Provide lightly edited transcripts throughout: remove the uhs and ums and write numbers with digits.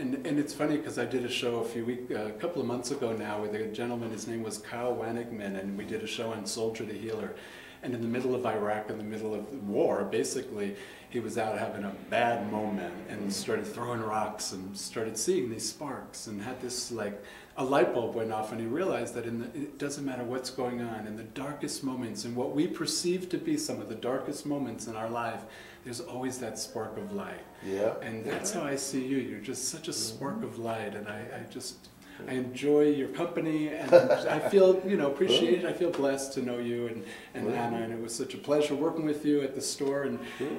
And it's funny because I did a show a couple of months ago now with a gentleman. His name was Kyle Wanigman, and we did a show on Soldier the Healer. And in the middle of Iraq, in the middle of the war, basically, he was out having a bad moment and started throwing rocks and started seeing these sparks and had this, like, a light bulb went off, and he realized that it doesn't matter what's going on, in the darkest moments, in what we perceive to be some of the darkest moments in our life, there's always that spark of light. Yeah. And that's how I see you. You're just such a spark of light, and I enjoy your company, and I feel, appreciated. I feel blessed to know you and Anna, and it was such a pleasure working with you at the store.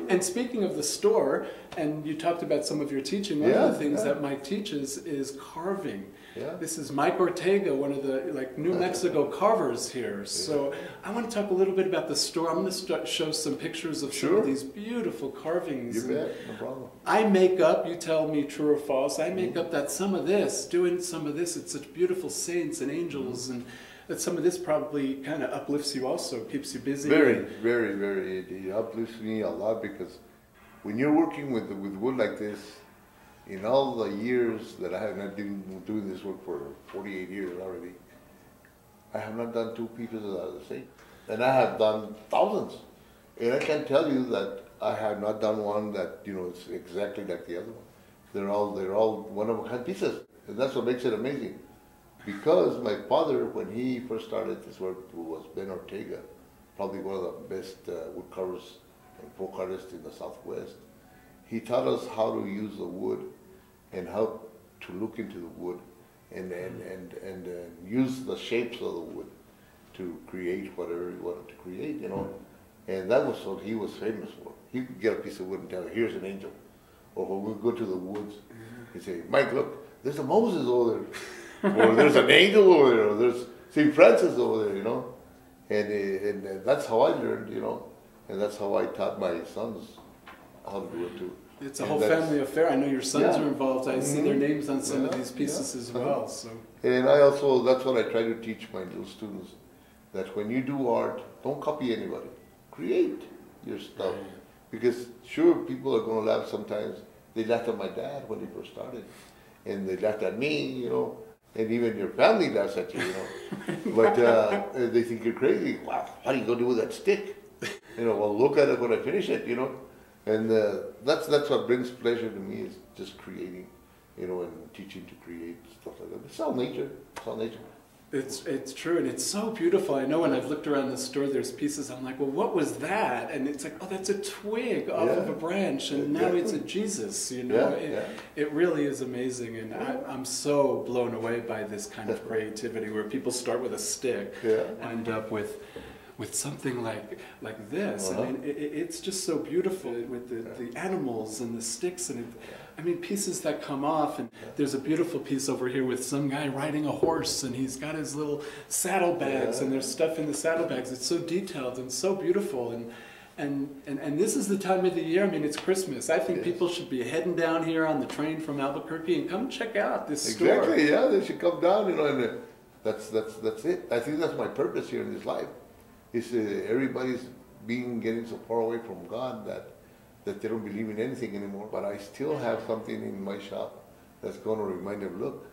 And speaking of the store, and you talked about some of your teaching, one of the things that Mike teaches is carving. Yeah. This is Mike Ortega, one of the New Mexico carvers here. So I want to talk a little bit about the store. I'm going to show some pictures of some of these beautiful carvings. You bet, no problem. I make up, you tell me true or false, I make up that doing some of this, it's such beautiful saints and angels, and that some of this probably kind of uplifts you also, keeps you busy. Very, very, very. It uplifts me a lot, because when you're working with wood like this, in all the years that I have not been doing this work for 48 years already, I have not done two pieces out of the same. And I have done thousands. And I can tell you that I have not done one that, it's exactly like the other one. They're all one-of-a-kind pieces. And that's what makes it amazing. Because my father, when he first started this work, was Ben Ortega, probably one of the best wood carvers and folk artists in the Southwest. He taught us how to use the wood and how to look into the wood and use the shapes of the wood to create whatever he wanted to create, And that was what he was famous for. He could get a piece of wood and tell you, here's an angel. Or when we go to the woods, he'd say, Mike, look, there's a Moses over there. Or there's an angel over there. Or there's St. Francis over there, And that's how I learned, And that's how I taught my sons how to do it too. It's a whole family affair. I know your sons are involved. I see their names on some of these pieces as well. So. And I also, that's what I try to teach my little students, that when you do art, don't copy anybody. Create your stuff. Because sure, people are going to laugh sometimes. They laughed at my dad when he first started. And they laughed at me, And even your family laughs at you, But they think you're crazy. Wow, how do you go do with that stick? Well, look at it when I finish it, And that's what brings pleasure to me, is just creating, and teaching to create stuff like that. It's all nature. It's all nature. It's true, and it's so beautiful. I know when I've looked around the store, there's pieces, I'm like, well, what was that? And it's like, oh, that's a twig off of a branch, and now it's a Jesus, It really is amazing, and I'm so blown away by this kind of creativity, where people start with a stick, end up with something like this. I mean, it's just so beautiful with the animals and the sticks, and pieces that come off. And there's a beautiful piece over here with some guy riding a horse, and he's got his little saddlebags, and there's stuff in the saddlebags. It's so detailed and so beautiful. And this is the time of the year. It's Christmas. I think people should be heading down here on the train from Albuquerque and come check out this store. Exactly. Yeah, they should come down. And that's it. I think that's my purpose here in this life. Is everybody's getting so far away from God that they don't believe in anything anymore. But I still have something in my shop that's going to remind them, look,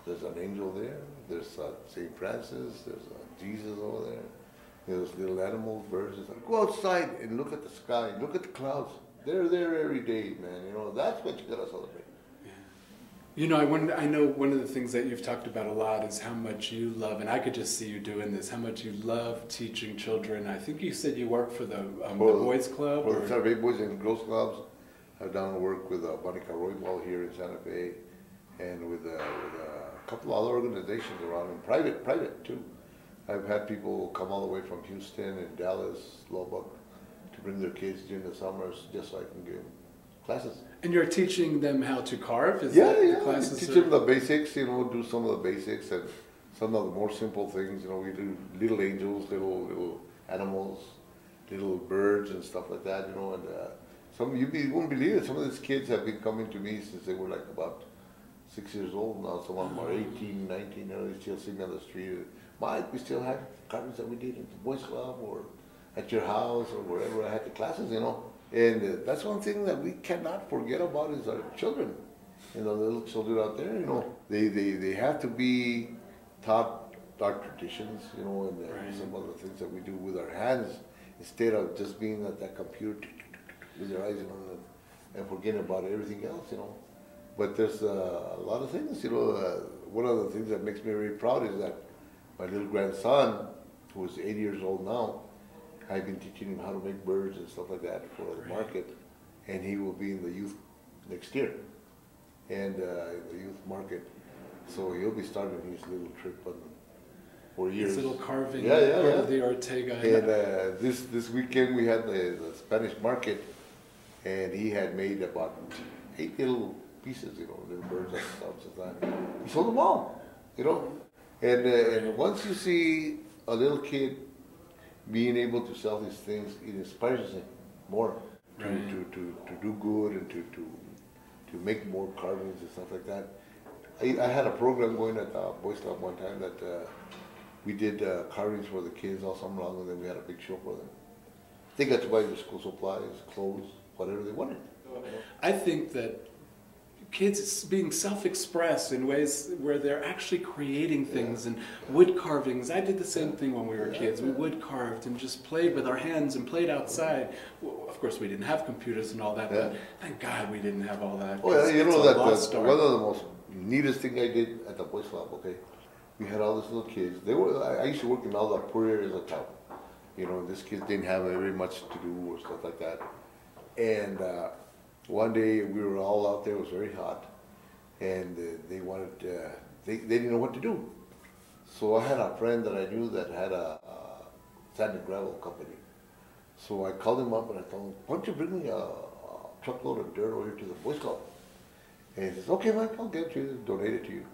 there's an angel there, there's St. Francis, there's Jesus over there, there's little animals, birds. Go outside and look at the sky, look at the clouds. They're there every day, man. That's what you got to celebrate. I know one of the things that you've talked about a lot is how much you love, and I could just see you doing this, how much you love teaching children. I think you said you work for the Boys Club? For the Saturday Boys and Girls Clubs. I've done work with Monica Roybal here in Santa Fe, and with a couple other organizations around, and private too. I've had people come all the way from Houston and Dallas, Lubbock, to bring their kids during the summers just so I can give them classes. And you're teaching them how to carve? Classes teach them the basics, do some of the basics, and some of the more simple things. We do little angels, little animals, little birds and stuff like that, and some, you won't believe it, some of these kids have been coming to me since they were like about 6 years old now. Some of them are 18, 19, they still see me on the street. Mike, we still have carvings that we did at the Boys Club or at your house or wherever I had the classes, And that's one thing that we cannot forget about is our children. You know, the little children out there, you know, they have to be taught our traditions, you know, and some of the things that we do with our hands instead of just being at that computer with your eyes, you know, and forgetting about everything else, you know. But there's a lot of things, you know. One of the things that makes me very proud is that my little grandson, who is 8 years old now, I've been teaching him how to make birds and stuff like that for the market, and he will be in the youth next year, and in the youth market. So he'll be starting his little trip on 4 years. His little carving of the Ortega. And this weekend we had the Spanish market, and he had made about 8 little pieces, you know, little birds and stuff like that. He sold them all, you know. And once you see a little kid being able to sell these things, it inspires him more to do good and to make more carvings and stuff like that. I had a program going at Boys Club one time that we did carvings for the kids all summer long, and then we had a big show for them. They got to buy their school supplies, clothes, whatever they wanted. I think that kids being self-expressed in ways where they're actually creating things and wood carvings. I did the same thing when we were kids. We wood carved and just played with our hands and played outside. Well, of course, we didn't have computers and all that, but thank God we didn't have all that. Oh, yeah, you know that one of the most neatest thing I did at the Boys Club, okay? We had all these little kids. I used to work in all the poor areas of town. You know, these kids didn't have very much to do or stuff like that. And one day we were all out there, it was very hot, and they wanted, they didn't know what to do. So I had a friend that I knew that had a sand and gravel company. So I called him up and I told him, why don't you bring me a truckload of dirt over here to the Boys Club? And he says, okay, Mike, I'll get you, donate it to you.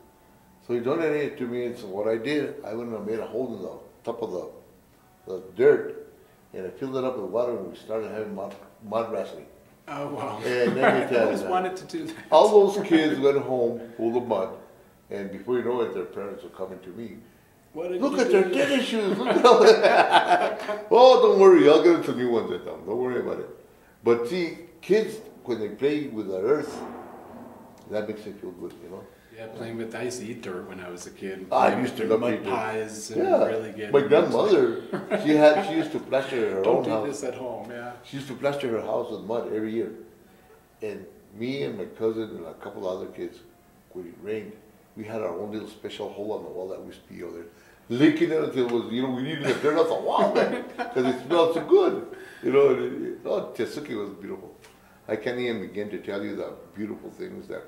So he donated it to me, and so what I did, I went and made a hole in the top of the dirt, and I filled it up with water, and we started having mud wrestling. Oh, wow. And let me tell I always wanted to do that. All those kids went home full of mud, and before you know it, their parents were coming to me. Look at their tennis shoes. Look at all that. Oh, don't worry, I'll get them some new ones at them. Don't worry about it. But see, kids, when they play with the earth, that makes them feel good, you know. Yeah, playing with, I used to eat dirt when I was a kid. I used to love mud pies and really get. My grandmother, she used to plaster her own house. Don't do this at home, yeah. She used to plaster her house with mud every year. And me and my cousin and a couple other kids, when it rained, we had our own little special hole on the wall that we used to be over there, licking it until it was, you know, we needed to get dirt off the wall, man, because it smelled so good. You know, Tesuque was beautiful. I can't even begin to tell you the beautiful things that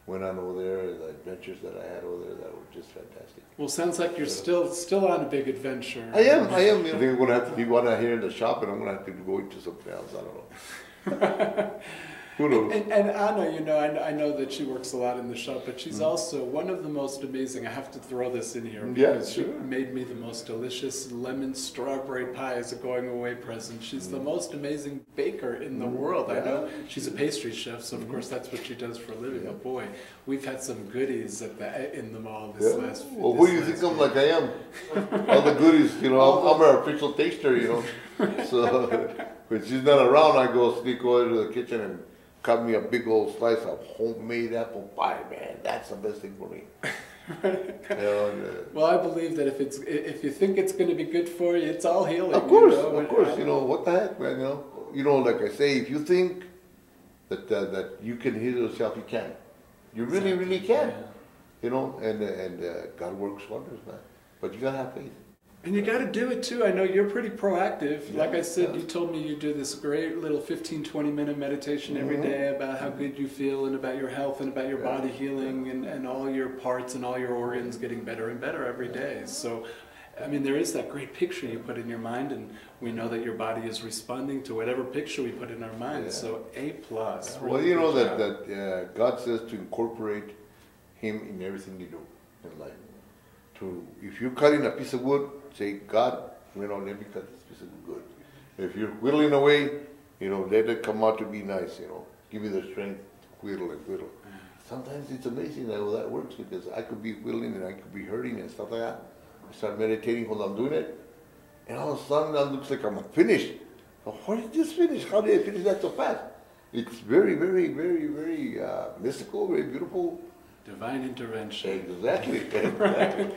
went on over there, and the adventures that I had over there that were just fantastic. Well, sounds like you're still on a big adventure. I am. I think I'm going to have to leave one out here in the shop, and I'm going to have to go into something else. I don't know. Who knows? And Anna, you know, I know that she works a lot in the shop, but she's also one of the most amazing. I have to throw this in here because she made me the most delicious lemon strawberry pie as a going away present. She's the most amazing baker in the world. I know she's a pastry chef, so of course that's what she does for a living. But boy, we've had some goodies in the mall this last. Well, who do you think I'm like I am? All the goodies, you know. I'm her official taster, you know. So when she's not around, I go sneak over to the kitchen and cut me a big old slice of homemade apple pie, man. That's the best thing for me. Well, I believe that if you think it's going to be good for you, it's all healing. Of course, you know, what the heck, man, you know, like I say, if you think that you can heal yourself, you can. You really, really can. You know, and God works wonders, man. But you gotta have faith. And you got to do it too. I know you're pretty proactive. Like I said, you told me you do this great little 15-20 minute meditation every day about how good you feel and about your health and about your body healing and all your parts and all your organs getting better and better every day. So, I mean, there is that great picture you put in your mind, and we know that your body is responding to whatever picture we put in our mind. So A+. Really, well, you know that God says to incorporate Him in everything you do in life. If you're cutting a piece of wood, say, God, you know, let me cut this piece of wood. If you're whittling away, you know, let it come out to be nice, you know. Give me the strength to whittle and whittle. Sometimes it's amazing how that works, because I could be whittling and I could be hurting and stuff like that. I start meditating while I'm doing it, and all of a sudden it looks like I'm finished. So how did this finish? How did I finish that so fast? It's very, very, very, very mystical, very beautiful. Divine intervention. Exactly. Exactly.